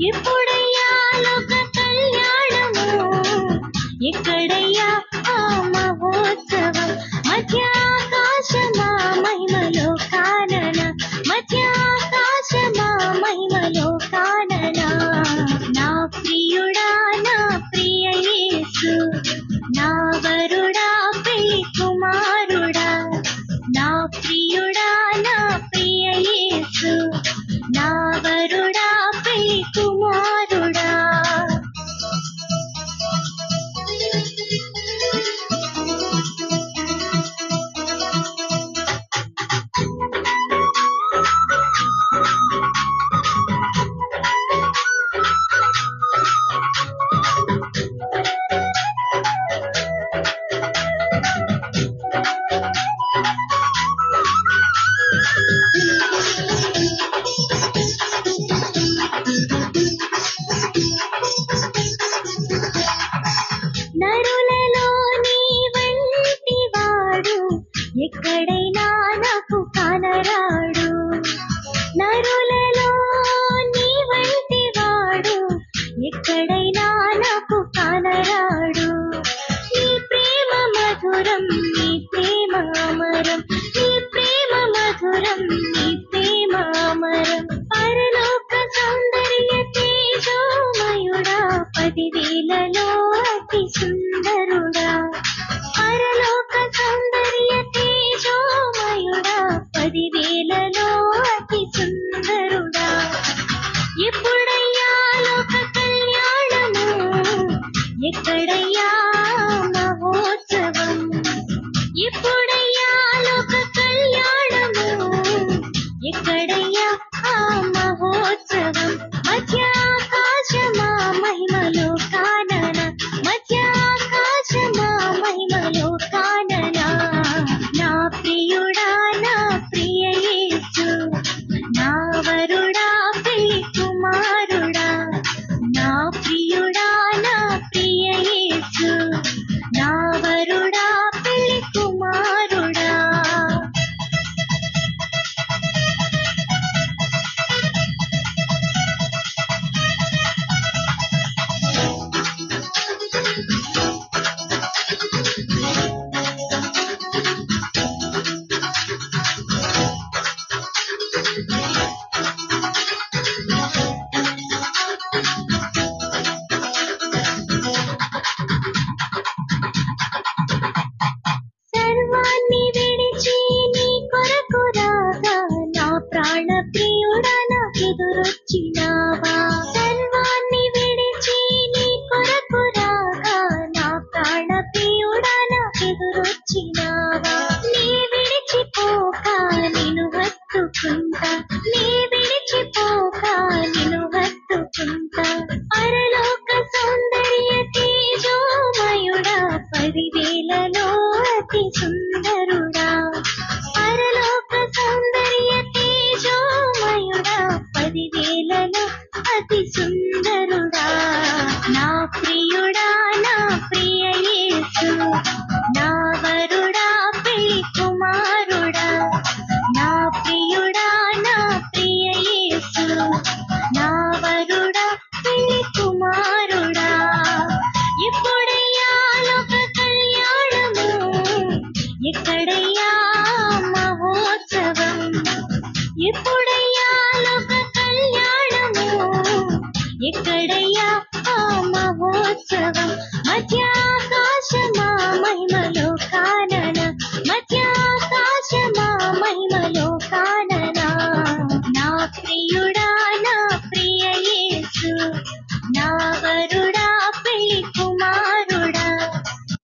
ఎప్పుడయ్యా లోక కళ్యాణము, ఎక్కడయ్యా ఆ మహోత్సవం? మధ్యాకాశమా మహిమలో కానన, మధ్యాకాశమా మహిమలో కానన. నా ప్రియుడా నా ప్రియ యేసు, నా వరుడా పెళ్లి కుమారుడా. నా ప్రియుడా నా ప్రియ యేసు, నా వరుడా పెళ్లి కుమారుడా. నరులలో నీ వంటి వాడు ఎక్కడైనా నాకు కానరాడు. నరులలో నీ వంటి వాడు ఎక్కడైనా నాకు కానరాడు. నీ ప్రేమ మధురం, నీ ప్రేమ అమరం, నీ ప్రేమ మధురం, నీ ప్రేమ అమరం. పరలోక సౌందర్య తేజోమయుడా, 10,000లో అతి సుందరుడా. పరలోక సౌందర్య తేజోమయుడా, 10,000లో అతి సుందరుడా. ఎప్పుడయ్యా లోక కళ్యాణము, ఎక్కడయ్యా మహోత్సవం? ఎప్పుడయ్యా లోక కళ్యాణము, ఎక్కడయ్యా ఆ మహోత్సవం? మధ్యాకాశమా మహిమలో కానన, మధ్యాకాశమా మహిమలో కానన. నా ప్రియుడా నా ప్రియ యేసు, నా వరుడా పెళ్లి కుమారుడా. నా ప్రియుడా నా ప్రియ యేసు, నా వరుడా పెళ్లి కుమారుడా. సర్వాన్ని విడిచి నీ కొరకు రాగా, నా ప్రాణ ప్రియుడా నాకెదురొచ్చినావా. సర్వాన్ని విడిచి నీ కొరకు రాగా, నా ప్రాణ ప్రియుడా నాకెదురొచ్చినావా. నీ విడిచిపోక నిన్ను హత్తుకుంటా, నీ విడిచిపోక నిన్ను హత్తుకుంటా. పరలోక సౌందర్య తేజోమయుడా, 10,000లో అతి సుందరుడా. పరలోక సౌందర్య తేజోమయుడా, 10,000లో అతి సుందరుడా. నా ప్రియుడా నా ప్రియ యేసు, నా వరుడా పెళ్లి కుమారుడా. నా ప్రియుడా నా ప్రియ యేసు, నా వరుడా పెళ్లి కుమారుడా. ఎప్పుడయ్యా లోక కళ్యాణము, ఎక్కడయ్యా మహోత్సవం? ఎప్పుడయ్యా లోక కళ్యాణము, ఎక్కడయ్యా ఆ మహోత్సవం? మధ్యాకాశమా మహిమలో కానన, మధ్యాకాశమా మహిమలో కానన. నా ప్రియుడా నా ప్రియ యేసు, నా వరుడా